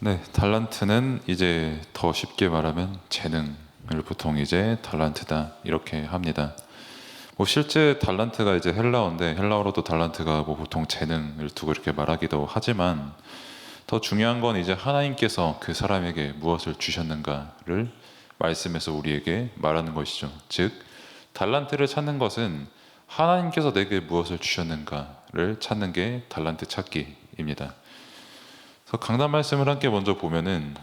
네, 달란트는 이제 더 쉽게 말하면 재능을 보통 이제 달란트다 이렇게 합니다. 뭐 실제 달란트가 이제 헬라어인데 헬라어로도 달란트가 뭐 보통 재능을 두고 이렇게 말하기도 하지만 더 중요한 건 이제 하나님께서 그 사람에게 무엇을 주셨는가를 말씀에서 우리에게 말하는 것이죠. 즉 달란트를 찾는 것은 하나님께서 내게 무엇을 주셨는가를 찾는 게 달란트 찾기입니다. 그래서 강단 말씀을 함께 먼저 보면은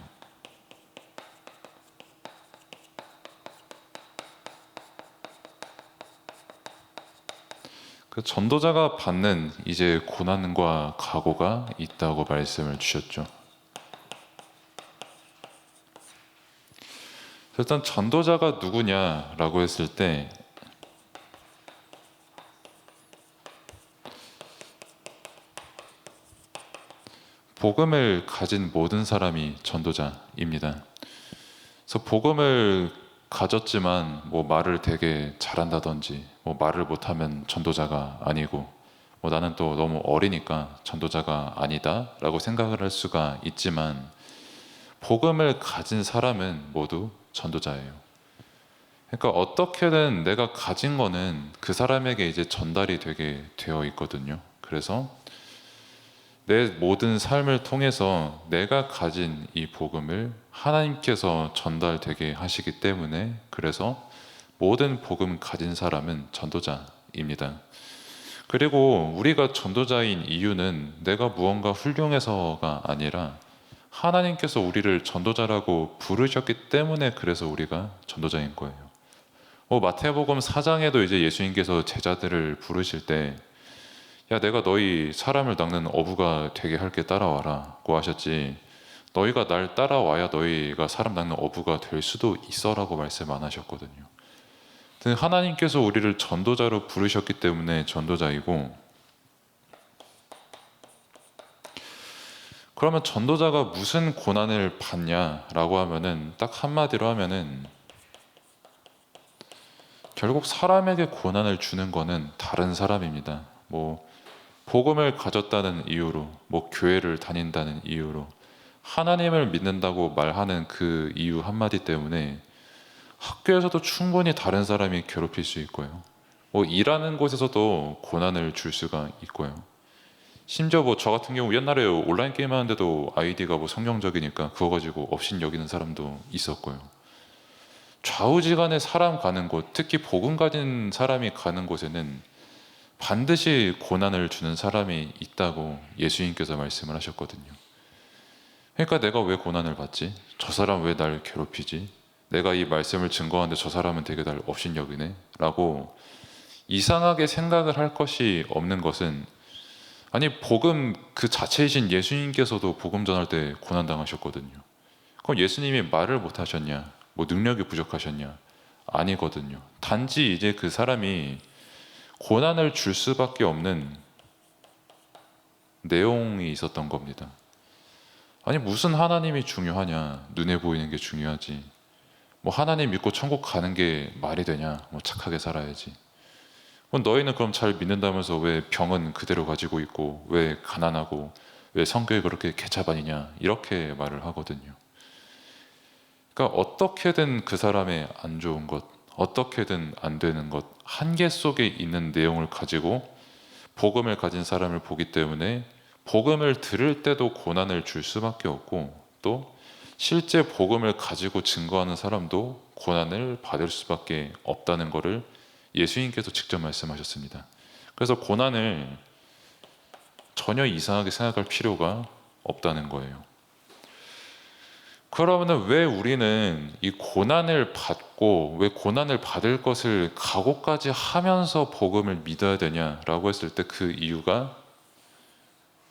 그 전도자가 받는 이제 고난과 각오가 있다고 말씀을 주셨죠. 일단 전도자가 누구냐라고 했을 때 복음을 가진 모든 사람이 전도자입니다. 그래서 복음을 가졌지만 뭐 말을 되게 잘한다든지 뭐 말을 못하면 전도자가 아니고 뭐 나는 또 너무 어리니까 전도자가 아니다라고 생각을 할 수가 있지만 복음을 가진 사람은 모두 전도자예요. 그러니까 어떻게든 내가 가진 거는 그 사람에게 이제 전달이 되게 되어 있거든요. 그래서 내 모든 삶을 통해서 내가 가진 이 복음을 하나님께서 전달되게 하시기 때문에 그래서 모든 복음 가진 사람은 전도자입니다. 그리고 우리가 전도자인 이유는 내가 무언가 훌륭해서가 아니라 하나님께서 우리를 전도자라고 부르셨기 때문에 그래서 우리가 전도자인 거예요. 마태복음 4장에도 이제 예수님께서 제자들을 부르실 때 야, 내가 너희 사람을 낚는 어부가 되게 할게 따라와라고 하셨지. 너희가 날 따라와야 너희가 사람 낚는 어부가 될 수도 있어라고 말씀 안 하셨거든요. 하나님께서 우리를 전도자로 부르셨기 때문에 전도자이고, 그러면 전도자가 무슨 고난을 받냐라고 하면은 딱 한마디로 하면은 결국 사람에게 고난을 주는 거는 다른 사람입니다. 복음을 가졌다는 이유로, 교회를 다닌다는 이유로, 하나님을 믿는다고 말하는 그 이유 한마디 때문에 학교에서도 충분히 다른 사람이 괴롭힐 수 있고요. 일하는 곳에서도 고난을 줄 수가 있고요. 심지어 저 같은 경우 옛날에 온라인 게임 하는데도 아이디가 성경적이니까 그거 가지고 업신 여기는 사람도 있었고요. 좌우지간에 사람 가는 곳, 특히 복음 가진 사람이 가는 곳에는 반드시 고난을 주는 사람이 있다고 예수님께서 말씀을 하셨거든요. 그러니까 내가 왜 고난을 받지? 저 사람 왜 날 괴롭히지? 내가 이 말씀을 증거하는데 저 사람은 되게 날 업신여기네? 라고 이상하게 생각을 할 것이 없는 것은, 아니 복음 그 자체이신 예수님께서도 복음 전할 때 고난당하셨거든요. 그럼 예수님이 말을 못하셨냐? 능력이 부족하셨냐? 아니거든요. 단지 이제 그 사람이 고난을 줄 수밖에 없는 내용이 있었던 겁니다. 아니 무슨 하나님이 중요하냐? 눈에 보이는 게 중요하지. 하나님 믿고 천국 가는 게 말이 되냐? 착하게 살아야지. 너희는 그럼 잘 믿는다면서 왜 병은 그대로 가지고 있고 왜 가난하고 왜 성격이 그렇게 개차반이냐? 이렇게 말을 하거든요. 그러니까 어떻게든 그 사람의 안 좋은 것, 어떻게든 안 되는 것, 한계 속에 있는 내용을 가지고 복음을 가진 사람을 보기 때문에 복음을 들을 때도 고난을 줄 수밖에 없고, 또 실제 복음을 가지고 증거하는 사람도 고난을 받을 수밖에 없다는 것을 예수님께서 직접 말씀하셨습니다. 그래서 고난을 전혀 이상하게 생각할 필요가 없다는 거예요. 그러면 왜 우리는 이 고난을 받고 왜 고난을 받을 것을 각오까지 하면서 복음을 믿어야 되냐라고 했을 때 그 이유가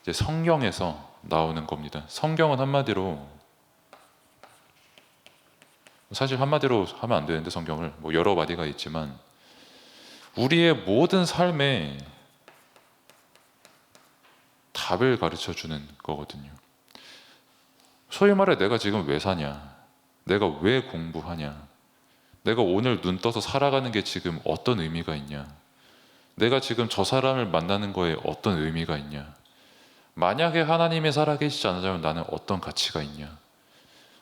이제 성경에서 나오는 겁니다. 성경은 한마디로, 사실 한마디로 하면 안 되는데 성경을 여러 마디가 있지만 우리의 모든 삶에 답을 가르쳐 주는 거거든요. 소위 말해 내가 지금 왜 사냐? 내가 왜 공부하냐? 내가 오늘 눈 떠서 살아가는 게 지금 어떤 의미가 있냐? 내가 지금 저 사람을 만나는 거에 어떤 의미가 있냐? 만약에 하나님이 살아계시지 않으면 나는 어떤 가치가 있냐?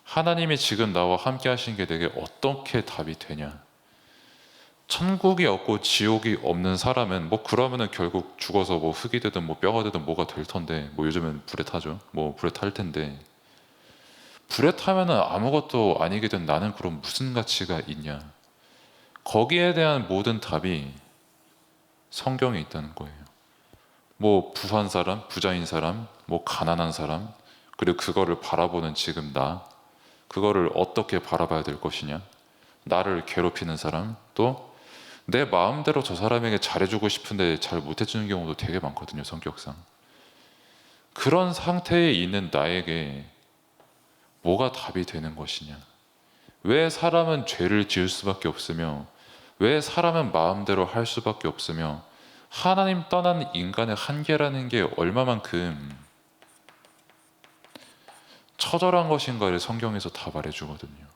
하나님이 지금 나와 함께 하신 게 내게 어떻게 답이 되냐? 천국이 없고 지옥이 없는 사람은 뭐 그러면은 결국 죽어서 뭐 흙이 되든 뭐 뼈가 되든 뭐가 될 텐데, 뭐 요즘은 불에 타죠. 뭐 불에 탈 텐데, 불에 타면은 아무것도 아니게 된 나는 그럼 무슨 가치가 있냐? 거기에 대한 모든 답이 성경에 있다는 거예요. 뭐 부한 사람, 부자인 사람, 뭐 가난한 사람, 그리고 그거를 바라보는 지금 나, 그거를 어떻게 바라봐야 될 것이냐? 나를 괴롭히는 사람, 또 내 마음대로 저 사람에게 잘해주고 싶은데 잘 못해주는 경우도 되게 많거든요, 성격상. 그런 상태에 있는 나에게 뭐가 답이 되는 것이냐? 왜 사람은 죄를 지을 수밖에 없으며, 왜 사람은 마음대로 할 수밖에 없으며, 하나님 떠난 인간의 한계라는 게 얼마만큼 처절한 것인가를 성경에서 다 말해주거든요.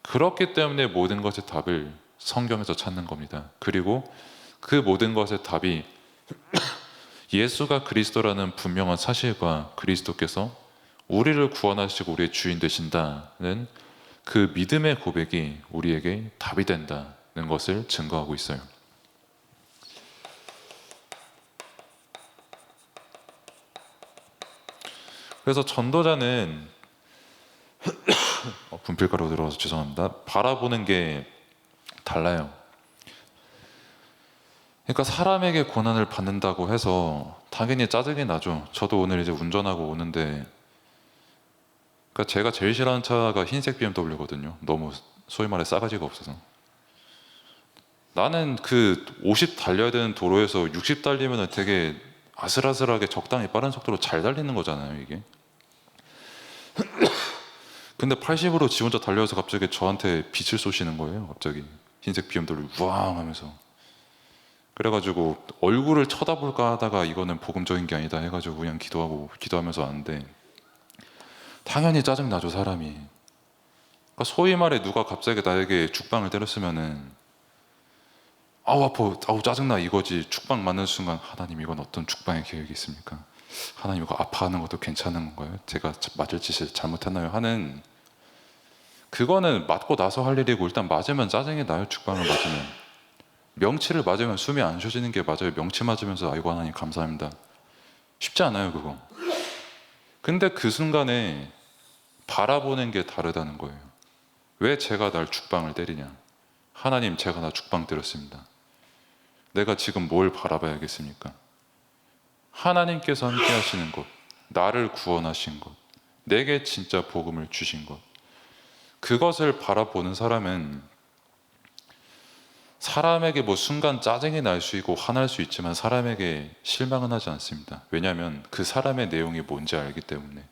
그렇기 때문에 모든 것의 답을 성경에서 찾는 겁니다. 그리고 그 모든 것의 답이 예수가 그리스도라는 분명한 사실과 그리스도께서 우리를 구원하시고 우리의 주인 되신다는 그 믿음의 고백이 우리에게 답이 된다는 것을 증거하고 있어요. 그래서 전도자는 분필가루 들어가서 죄송합니다. 바라보는 게 달라요. 그러니까 사람에게 고난을 받는다고 해서 당연히 짜증이 나죠. 저도 오늘 이제 운전하고 오는데, 그러니까 제가 제일 싫어하는 차가 흰색 BMW거든요. 너무 소위 말해 싸가지가 없어서. 나는 그 50 달려야 되는 도로에서 60 달리면 되게 아슬아슬하게 적당히 빠른 속도로 잘 달리는 거잖아요, 이게. 근데 80으로 지 혼자 달려서 갑자기 저한테 빛을 쏘시는 거예요. 갑자기 흰색 BMW 우왕 하면서. 그래가지고 얼굴을 쳐다볼까 하다가 이거는 복음적인 게 아니다 해가지고 그냥 기도하면서 왔는데, 당연히 짜증나죠, 사람이. 그러니까 소위 말해 누가 갑자기 나에게 죽방을 때렸으면은 아우 아파, 아우 짜증나 이거지. 죽방 맞는 순간 하나님 이건 어떤 죽방의 계획이 있습니까? 하나님 이거 아파하는 것도 괜찮은 건가요? 제가 맞을 짓을 잘못했나요? 하는, 그거는 맞고 나서 할 일이고, 일단 맞으면 짜증이 나요. 죽방을 맞으면. 명치를 맞으면 숨이 안 쉬어지는 게 맞아요. 명치 맞으면서 아이고 하나님 감사합니다. 쉽지 않아요, 그거. 근데 그 순간에 바라보는 게 다르다는 거예요. 왜 제가 날 죽방을 때리냐? 하나님, 제가 나 죽방 때렸습니다. 내가 지금 뭘 바라봐야겠습니까? 하나님께서 함께 하시는 것, 나를 구원하신 것, 내게 진짜 복음을 주신 것, 그것을 바라보는 사람은 사람에게 뭐 순간 짜증이 날 수 있고 화날 수 있지만 사람에게 실망은 하지 않습니다. 왜냐하면 그 사람의 내용이 뭔지 알기 때문에.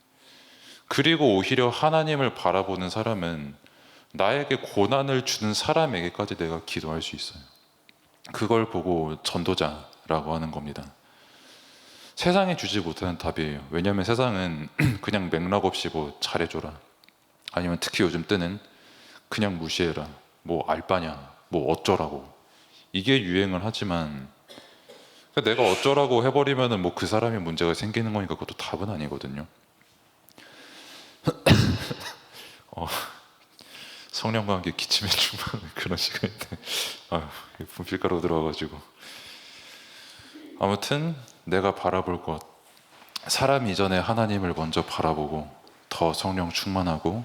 그리고 오히려 하나님을 바라보는 사람은 나에게 고난을 주는 사람에게까지 내가 기도할 수 있어요. 그걸 보고 전도자라고 하는 겁니다. 세상이 주지 못하는 답이에요. 왜냐하면 세상은 그냥 맥락 없이 뭐 잘해줘라, 아니면 특히 요즘 때는 그냥 무시해라, 뭐 알바냐, 뭐 어쩌라고, 이게 유행을 하지만, 내가 어쩌라고 해버리면은 뭐 그 사람이 문제가 생기는 거니까 그것도 답은 아니거든요. 성령과 함께 기침에 충만한 그런 시간인데, 분필가루 들어가가지고. 아무튼 내가 바라볼 것, 사람 이전에 하나님을 먼저 바라보고 더 성령 충만하고,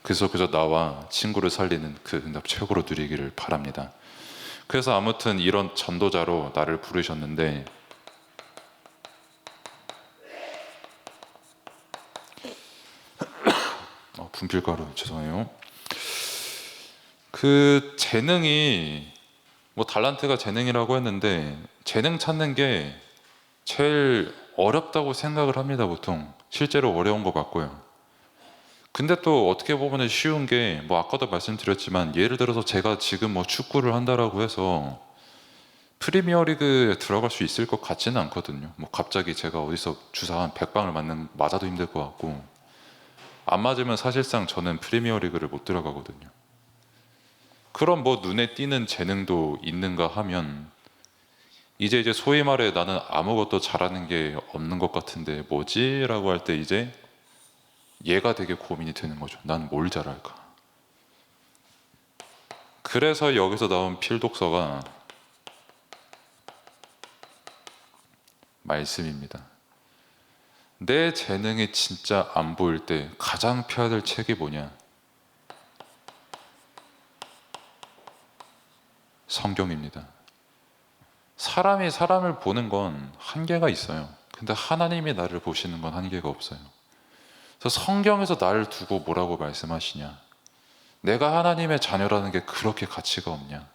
그래서 나와 친구를 살리는 그 응답 최고로 누리기를 바랍니다. 그래서 아무튼 이런 전도자로 나를 부르셨는데, 분필가루 죄송해요. 그 재능이, 뭐 달란트가 재능이라고 했는데, 재능 찾는 게 제일 어렵다고 생각을 합니다. 보통 실제로 어려운 것 같고요. 근데 또 어떻게 보면 쉬운 게, 뭐 아까도 말씀드렸지만, 예를 들어서 제가 지금 뭐 축구를 한다라고 해서 프리미어리그에 들어갈 수 있을 것 같지는 않거든요. 뭐 갑자기 제가 어디서 주사 한 100방을 맞아도 힘들 것 같고, 안 맞으면 사실상 저는 프리미어리그를 못 들어가거든요. 그럼 뭐 눈에 띄는 재능도 있는가 하면, 이제 소위 말해 나는 아무것도 잘하는 게 없는 것 같은데 뭐지? 라고 할 때 이제 얘가 되게 고민이 되는 거죠. 난 뭘 잘할까? 그래서 여기서 나온 필독서가 말씀입니다. 내 재능이 진짜 안 보일 때 가장 펴야 될 책이 뭐냐? 성경입니다. 사람이 사람을 보는 건 한계가 있어요. 근데 하나님이 나를 보시는 건 한계가 없어요. 그래서 성경에서 나를 두고 뭐라고 말씀하시냐? 내가 하나님의 자녀라는 게 그렇게 가치가 없냐?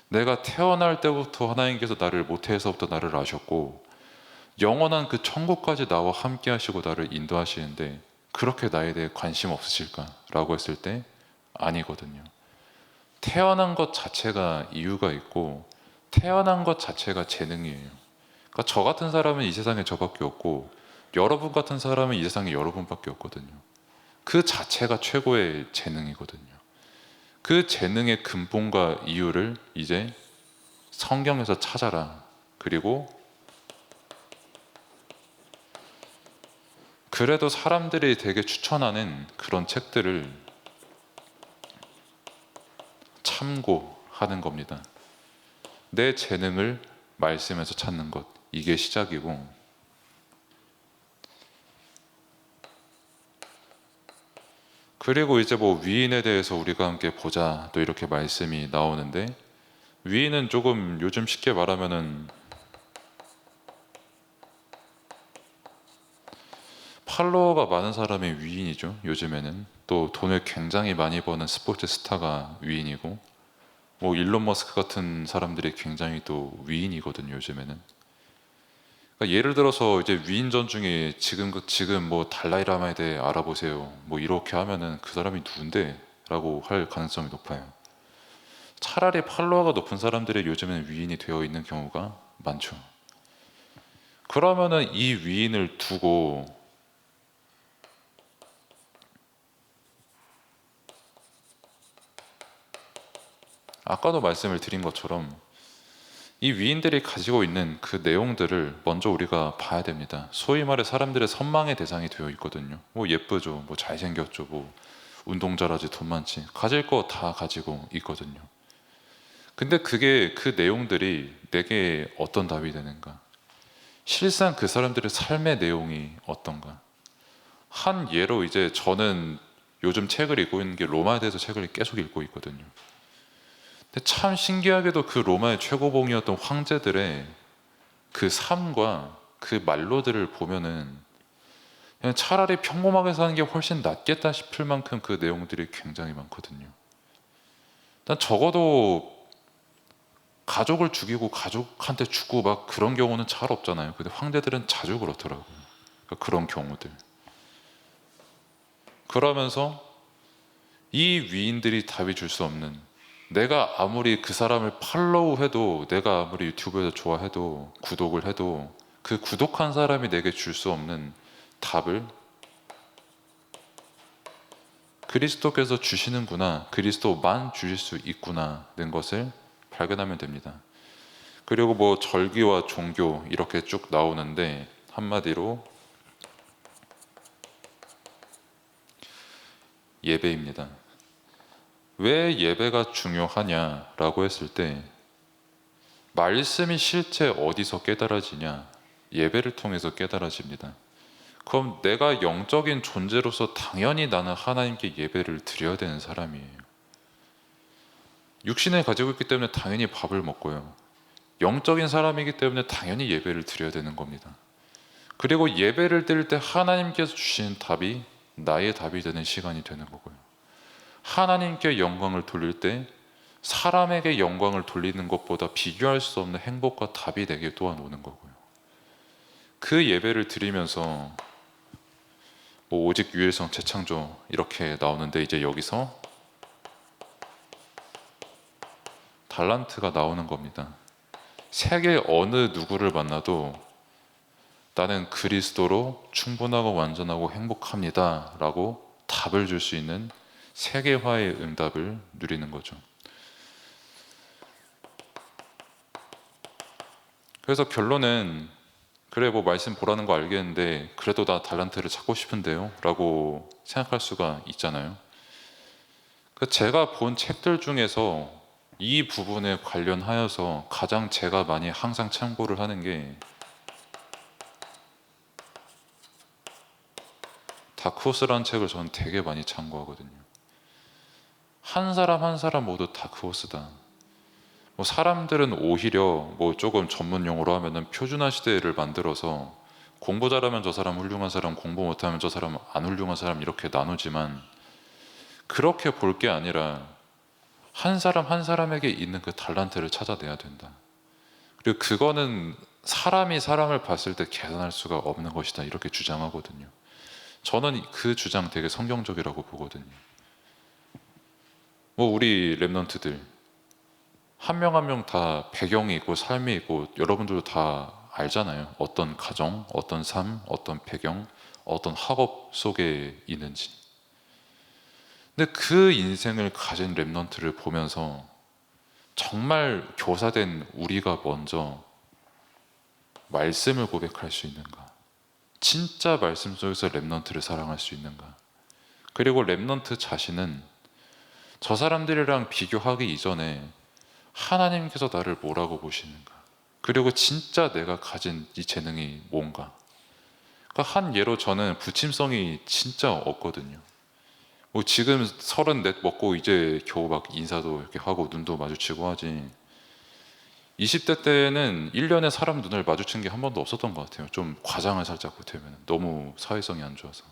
내가 태어날 때부터 하나님께서 나를 모태에서부터 나를 아셨고 영원한 그 천국까지 나와 함께 하시고 나를 인도하시는데 그렇게 나에 대해 관심 없으실까? 라고 했을 때 아니거든요. 태어난 것 자체가 이유가 있고 태어난 것 자체가 재능이에요. 그러니까 저 같은 사람은 이 세상에 저밖에 없고 여러분 같은 사람은 이 세상에 여러분밖에 없거든요. 그 자체가 최고의 재능이거든요. 그 재능의 근본과 이유를 이제 성경에서 찾아라. 그리고 그래도 사람들이 되게 추천하는 그런 책들을 참고하는 겁니다. 내 재능을 말씀에서 찾는 것, 이게 시작이고, 그리고 이제 뭐 위인에 대해서 우리가 함께 보자 또 이렇게 말씀이 나오는데, 위인은 조금 요즘 쉽게 말하면은 팔로워가 많은 사람이 위인이죠. 요즘에는 또 돈을 굉장히 많이 버는 스포츠 스타가 위인이고, 뭐 일론 머스크 같은 사람들이 굉장히 또 위인이거든요. 요즘에는. 그러니까 예를 들어서 이제 위인전 중에 지금 뭐 달라이라마에 대해 알아보세요. 뭐 이렇게 하면은 그 사람이 누군데?라고 할 가능성이 높아요. 차라리 팔로워가 높은 사람들이 요즘에는 위인이 되어 있는 경우가 많죠. 그러면은 이 위인을 두고 아까도 말씀을 드린 것처럼 이 위인들이 가지고 있는 그 내용들을 먼저 우리가 봐야 됩니다. 소위 말해 사람들의 선망의 대상이 되어 있거든요. 뭐 예쁘죠, 뭐 잘생겼죠, 뭐 운동 잘하지, 돈 많지, 가질 거 다 가지고 있거든요. 근데 그게 그 내용들이 내게 어떤 답이 되는가? 실상 그 사람들의 삶의 내용이 어떤가? 한 예로 이제 저는 요즘 책을 읽고 있는 게 로마에 대해서 책을 계속 읽고 있거든요. 근데 참 신기하게도 그 로마의 최고봉이었던 황제들의 그 삶과 그 말로들을 보면은 그냥 차라리 평범하게 사는 게 훨씬 낫겠다 싶을 만큼 그 내용들이 굉장히 많거든요. 난 적어도 가족을 죽이고 가족한테 죽고 막 그런 경우는 잘 없잖아요. 근데 황제들은 자주 그렇더라고요. 그러니까 그런 경우들. 그러면서 이 위인들이 답이 줄 수 없는, 내가 아무리 그 사람을 팔로우해도, 내가 아무리 유튜브에서 좋아해도, 구독을 해도 그 구독한 사람이 내게 줄 수 없는 답을 그리스도께서 주시는구나, 그리스도만 주실 수 있구나는 것을 발견하면 됩니다. 그리고 뭐 절기와 종교 이렇게 쭉 나오는데 한마디로 예배입니다. 왜 예배가 중요하냐라고 했을 때 말씀이 실제 어디서 깨달아지냐? 예배를 통해서 깨달아집니다. 그럼 내가 영적인 존재로서 당연히 나는 하나님께 예배를 드려야 되는 사람이에요. 육신을 가지고 있기 때문에 당연히 밥을 먹고요. 영적인 사람이기 때문에 당연히 예배를 드려야 되는 겁니다. 그리고 예배를 드릴 때 하나님께서 주신 답이 나의 답이 되는 시간이 되는 거고요. 하나님께 영광을 돌릴 때 사람에게 영광을 돌리는 것보다 비교할 수 없는 행복과 답이 내게 또한 오는 거고요. 그 예배를 드리면서 뭐 오직 유일성 재창조 이렇게 나오는데 이제 여기서 달란트가 나오는 겁니다. 세계 어느 누구를 만나도 나는 그리스도로 충분하고 완전하고 행복합니다 라고 답을 줄 수 있는 세계화의 응답을 누리는 거죠. 그래서 결론은 그래 뭐 말씀 보라는 거 알겠는데 그래도 나 달란트를 찾고 싶은데요 라고 생각할 수가 있잖아요. 제가 본 책들 중에서 이 부분에 관련하여서 가장 제가 많이 항상 참고를 하는 게 다크호스라는 책을 저는 되게 많이 참고하거든요. 한 사람 한 사람 모두 다크호스다. 뭐 사람들은 오히려 뭐 조금 전문 용어로 하면은 표준화 시대를 만들어서 공부 잘하면 저 사람 훌륭한 사람, 공부 못하면 저 사람 안 훌륭한 사람 이렇게 나누지만 그렇게 볼 게 아니라 한 사람 한 사람에게 있는 그 달란트를 찾아내야 된다. 그리고 그거는 사람이 사람을 봤을 때 계산할 수가 없는 것이다. 이렇게 주장하거든요. 저는 그 주장 되게 성경적이라고 보거든요. 뭐 우리 랩런트들 한 명 한 명 다 배경이 있고 삶이 있고 여러분들도 다 알잖아요. 어떤 가정, 어떤 삶, 어떤 배경, 어떤 학업 속에 있는지. 근데 그 인생을 가진 랩런트를 보면서 정말 교사된 우리가 먼저 말씀을 고백할 수 있는가? 진짜 말씀 속에서 랩런트를 사랑할 수 있는가? 그리고 랩런트 자신은 저 사람들이랑 비교하기 이전에 하나님께서 나를 뭐라고 보시는가? 그리고 진짜 내가 가진 이 재능이 뭔가? 그러니까 한 예로 저는 부침성이 진짜 없거든요. 뭐 지금 34 먹고 이제 겨우 막 인사도 이렇게 하고 눈도 마주치고 하지. 20대 때는 1년에 사람 눈을 마주친 게 한 번도 없었던 것 같아요. 좀 과장을 살짝 보태면 너무 사회성이 안 좋아서.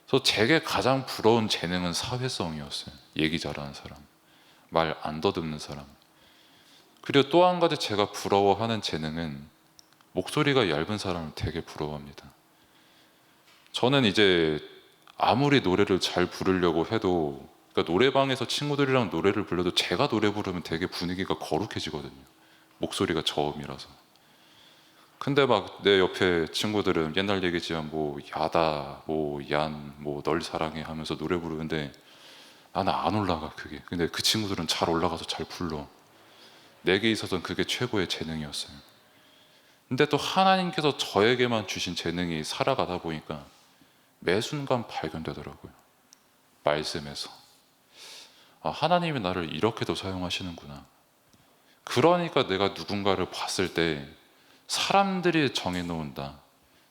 그래서 제게 가장 부러운 재능은 사회성이었어요. 얘기 잘하는 사람, 말 안 더듬는 사람. 그리고 또 한 가지 제가 부러워하는 재능은 목소리가 얇은 사람을 되게 부러워합니다. 저는 이제 아무리 노래를 잘 부르려고 해도 그러니까 노래방에서 친구들이랑 노래를 불러도 제가 노래 부르면 되게 분위기가 거룩해지거든요. 목소리가 저음이라서. 근데 막 내 옆에 친구들은 옛날 얘기지만 뭐 야다, 뭐 얀, 뭐 널 사랑해 하면서 노래 부르는데 나는 안 올라가 그게. 근데 그 친구들은 잘 올라가서 잘 불러. 내게 있어서는 그게 최고의 재능이었어요. 근데 또 하나님께서 저에게만 주신 재능이 살아가다 보니까 매 순간 발견되더라고요. 말씀에서. 아, 하나님이 나를 이렇게도 사용하시는구나. 그러니까 내가 누군가를 봤을 때 사람들이 정해놓는다.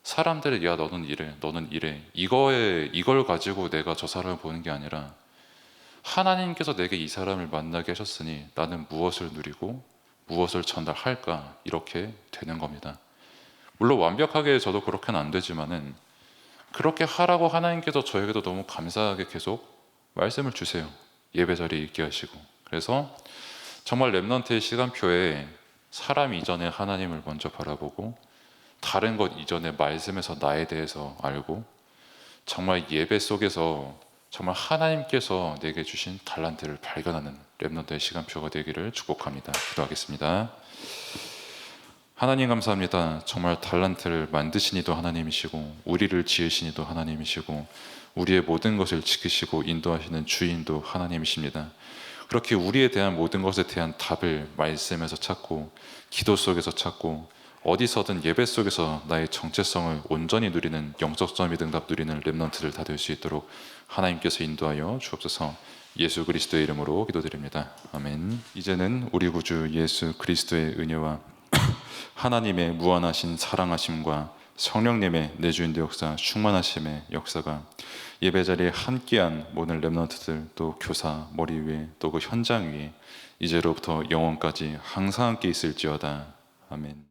사람들이 야 너는 이래, 너는 이래. 이걸 가지고 내가 저 사람을 보는 게 아니라 하나님께서 내게 이 사람을 만나게 하셨으니 나는 무엇을 누리고 무엇을 전달할까 이렇게 되는 겁니다. 물론 완벽하게 저도 그렇게는 안 되지만은 그렇게 하라고 하나님께서 저에게도 너무 감사하게 계속 말씀을 주세요. 예배 자리에 있게 하시고. 그래서 정말 랩넌트의 시간표에 사람 이전에 하나님을 먼저 바라보고 다른 것 이전에 말씀에서 나에 대해서 알고 정말 예배 속에서 정말 하나님께서 내게 주신 달란트를 발견하는 랩넌트의 시간표가 되기를 축복합니다. 기도하겠습니다. 하나님 감사합니다. 정말 달란트를 만드신 이도 하나님이시고 우리를 지으신 이도 하나님이시고 우리의 모든 것을 지키시고 인도하시는 주인도 하나님이십니다. 그렇게 우리에 대한 모든 것에 대한 답을 말씀에서 찾고 기도 속에서 찾고 어디서든 예배 속에서 나의 정체성을 온전히 누리는 영적 점이 응답 누리는 랩넌트들 다 될 수 있도록 하나님께서 인도하여 주옵소서. 예수 그리스도의 이름으로 기도드립니다. 아멘. 이제는 우리 구주 예수 그리스도의 은혜와 하나님의 무한하신 사랑하심과 성령님의 내주인도 역사 충만하심의 역사가 예배자리에 함께한 모든 랩넌트들 또 교사 머리 위에 또 그 현장 위에 이제로부터 영원까지 항상 함께 있을지어다. 아멘.